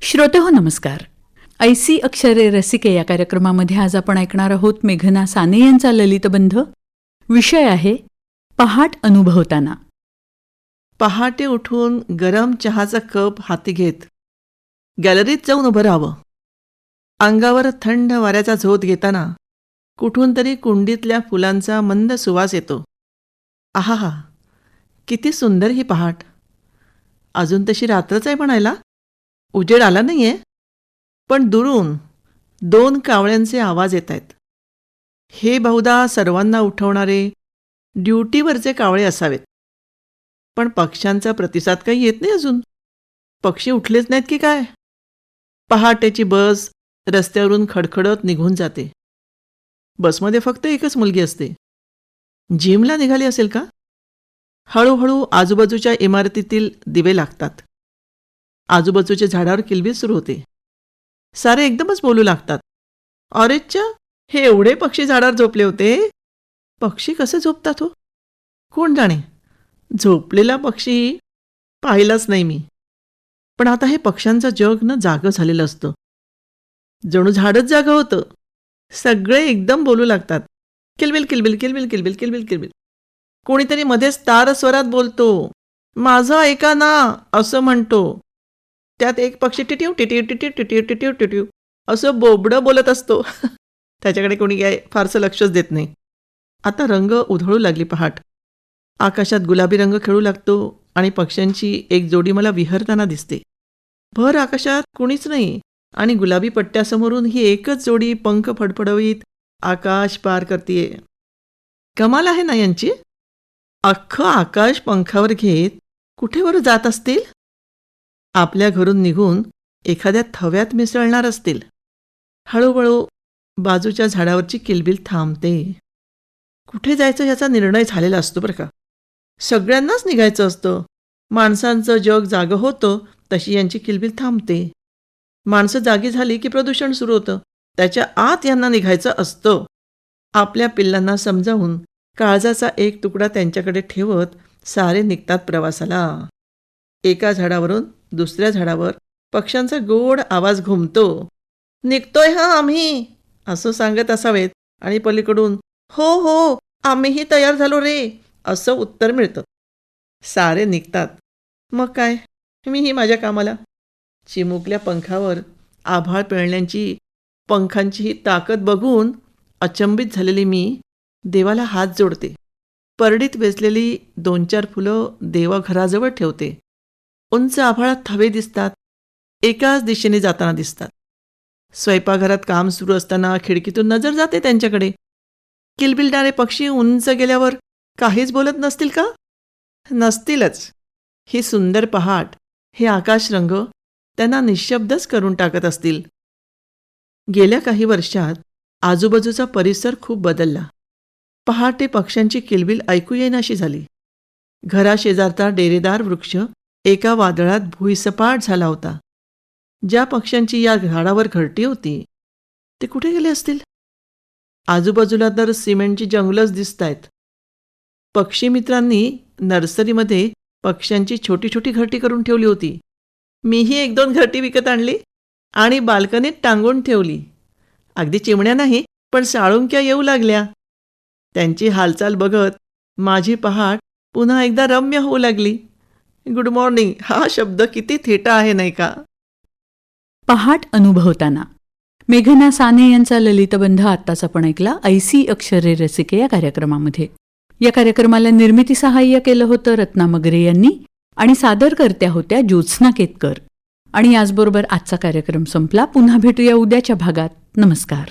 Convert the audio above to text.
श्रोतेहो नमस्कार. ऐसी अक्षरे रसिके या कार्यक्रमामध्ये आज आपण ऐकणार आहोत मेघना साने यांचा ललितबंध. विषय आहे पहाट अनुभवताना. पहाटे उठून गरम चहाचा कप हाती घेत गॅलरीत जाऊन उभं राहावं. अंगावर थंड वाऱ्याचा झोत घेताना कुठून तरी कुंडीतल्या फुलांचा मंद सुवास येतो. आहा, किती सुंदर ही पहाट. अजून तशी रात्रच आहे म्हणायला, उजेड आला नाहीये, पण दुरून 2 कावळ्यांचे आवाज येत आहेत. हे बहुधा सर्वांना उठवणारे ड्युटीवरचे कावळे असावेत. पण पक्ष्यांचा प्रतिसाद काही येत नाही अजून. पक्षी उठलेच नाहीत की काय? पहाटेची बस रस्त्यावरून खडखडत निघून जाते. बसमध्ये फक्त एकच मुलगी असते. जिमला निघाली असेल का? हळूहळू आजूबाजूच्या इमारतीतील दिवे लागतात. आजूबाजूच्या झाडावर किलबिल सुरू होते. सारे एकदमच बोलू लागतात. अरेच्चा, हे एवढे पक्षी झाडावर झोपले होते. पक्षी कसे झोपतात हो? कोण जाणे. झोपलेला पक्षी पाहिलाच नाही मी. पण आता हे पक्ष्यांचं जग न जागं झालेलं असतं. जणू झाडच जागं होतं. सगळे एकदम बोलू लागतात. किलबिल किलबिल किलबिल किलबिल किलबिल किलबिल. कोणीतरी मध्येच तार स्वरात बोलतो, माझं ऐका ना, असं म्हणतो. त्यात एक पक्षी टिटिव टिटिव टिटिव टिटिव टिटिव टिटिव असं बोबडं बोलत असतो. त्याच्याकडे कोणी काय फारसं लक्षच देत नाही. आता रंग उधळू लागली पहाट. आकाशात गुलाबी रंग खेळू लागतो आणि पक्ष्यांची एक जोडी मला विहरताना दिसते. भर आकाशात कुणीच नाही आणि गुलाबी पट्ट्यासमोरून ही एकच जोडी पंख फडफडवीत आकाश पार करतीये. कमाल आहे ना यांची. अख्खं आकाश पंखावर घेत कुठे वर जात असतील? आपल्या घरून निघून एखाद्या थव्यात मिसळणार असतील. हळूहळू बाजूच्या झाडावरची किलबिल थांबते. कुठे जायचं याचा निर्णय झालेला असतो बरं का. सगळ्यांनाच निघायचं असतं. माणसांचं जग जागं होतं तशी यांची किलबिल थांबते. माणसं जागी झाली की प्रदूषण सुरू होतं. त्याच्या आत यांना निघायचं असतं. आपल्या पिल्लांना समजावून काळजाचा एक तुकडा त्यांच्याकडे ठेवत सारे निघतात प्रवासाला. एका झाडावरून दुसऱ्या झाडावर पक्ष्यांचा गोड आवाज घुमतो. निघतोय हा आम्ही, असं सांगत असावेत आणि पलीकडून हो हो आम्हीही तयार झालो रे, असं उत्तर मिळतं. सारे निघतात. मग काय, मीही माझ्या कामाला. चिमुकल्या पंखावर आभाळ पेळण्यांची पंखांची ही ताकद बघून अचंबित झालेली मी देवाला हात जोडते. परडीत वेचलेली 2-4 फुलं देवाघराजवळ ठेवते. उंच आभाळात थवे दिसतात. एकाच दिशेने जाताना दिसतात. स्वयंपाकघरात काम सुरू असताना खिडकीतून नजर जाते त्यांच्याकडे. किलबिलणारे पक्षी उंच गेल्यावर काहीच बोलत नसतील का? नसतीलच. ही सुंदर पहाट, हे आकाशरंग त्यांना निःशब्दच करून टाकत असतील. गेल्या काही वर्षात आजूबाजूचा परिसर खूप बदलला. पहाटे पक्ष्यांची किलबिल ऐकू येईनाशी झाली. घराशेजारचा डेरेदार वृक्ष एका वादळात भुईसपाट झाला होता. ज्या पक्ष्यांची या झाडावर घरटी होती ते कुठे गेले असतील? आजूबाजूला तर सिमेंटची जंगलच दिसतायत. पक्षीमित्रांनी नर्सरीमध्ये पक्ष्यांची छोटी छोटी घरटी करून ठेवली होती. मीही 1-2 घरटी विकत आणली आणि बाल्कनीत टांगून ठेवली. अगदी चिमण्या नाही, पण साळुंक्या येऊ लागल्या. त्यांची हालचाल बघत माझी पहाट पुन्हा एकदा रम्य होऊ लागली. गुड मॉर्निंग हा शब्द किती थेटा आहे नाही का? पहाट अनुभवताना. मेघना साने यांचा ललितबंध आत्ताच आपण ऐकला ऐसी अक्षरे रसिके या कार्यक्रमामध्ये. या कार्यक्रमाला निर्मिती सहाय्य केलं होतं रत्ना मगरे यांनी आणि सादरकर्त्या होत्या ज्योत्स्ना केतकर. आणि याचबरोबर आजचा कार्यक्रम संपला. पुन्हा भेटूया उद्याच्या भागात. नमस्कार.